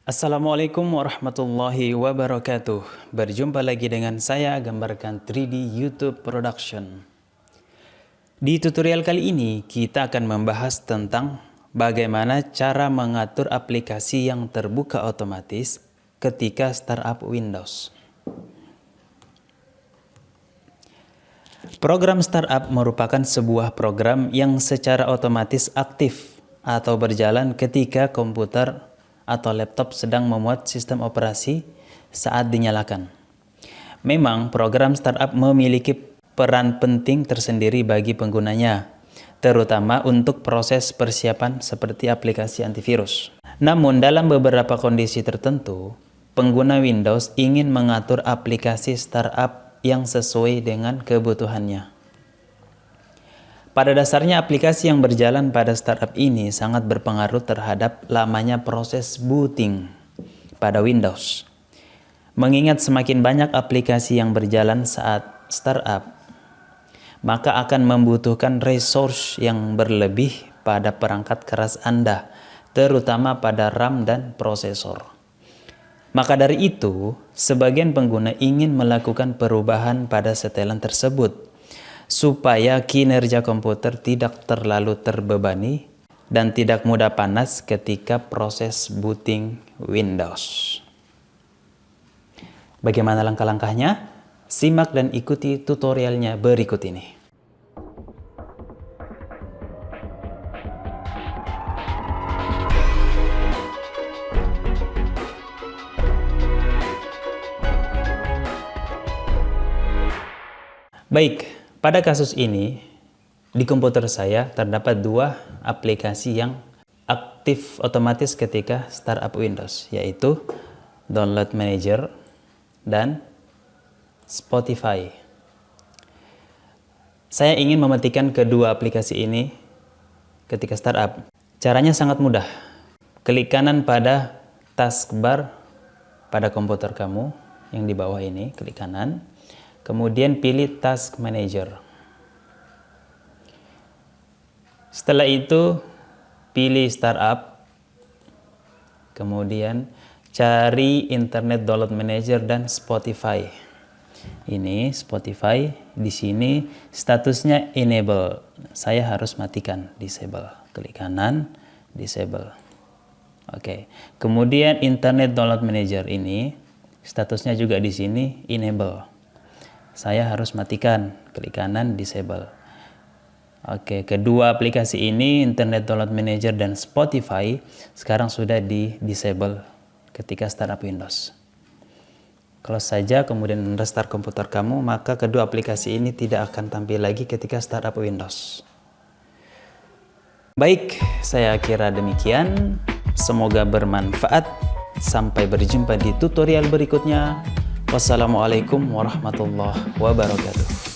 Assalamualaikum warahmatullahi wabarakatuh. Berjumpa lagi dengan saya Gambarkan 3D YouTube Production. Di tutorial kali ini kita akan membahas tentang bagaimana cara mengatur aplikasi yang terbuka otomatis ketika startup Windows. Program startup merupakan sebuah program yang secara otomatis aktif atau berjalan ketika komputer atau laptop sedang memuat sistem operasi saat dinyalakan. Memang program startup memiliki peran penting tersendiri bagi penggunanya, terutama untuk proses persiapan seperti aplikasi antivirus. Namun dalam beberapa kondisi tertentu, pengguna Windows ingin mengatur aplikasi startup yang sesuai dengan kebutuhannya. Pada dasarnya aplikasi yang berjalan pada startup ini sangat berpengaruh terhadap lamanya proses booting pada Windows. Mengingat semakin banyak aplikasi yang berjalan saat startup, maka akan membutuhkan resource yang berlebih pada perangkat keras Anda, terutama pada RAM dan prosesor. Maka dari itu, sebagian pengguna ingin melakukan perubahan pada setelan tersebut, supaya kinerja komputer tidak terlalu terbebani dan tidak mudah panas ketika proses booting Windows. Bagaimana langkah-langkahnya? Simak dan ikuti tutorialnya berikut ini. Baik. Pada kasus ini, di komputer saya terdapat dua aplikasi yang aktif otomatis ketika startup Windows, yaitu Download Manager dan Spotify. Saya ingin mematikan kedua aplikasi ini ketika startup. Caranya sangat mudah. Klik kanan pada taskbar pada komputer kamu yang di bawah ini, klik kanan. Kemudian pilih Task Manager. Setelah itu pilih Startup. Kemudian cari Internet Download Manager dan Spotify. Ini Spotify, di sini statusnya enable. Saya harus matikan, disable. Klik kanan, disable. Oke. Kemudian Internet Download Manager ini statusnya juga di sini enable. Saya harus matikan, klik kanan, disable. Oke, kedua aplikasi ini, Internet Download Manager dan Spotify, sekarang sudah di disable ketika startup Windows. Kalau saja kemudian restart komputer kamu, maka kedua aplikasi ini tidak akan tampil lagi ketika startup Windows. Baik, saya kira demikian. Semoga bermanfaat. Sampai berjumpa di tutorial berikutnya. Wassalamualaikum warahmatullahi wabarakatuh.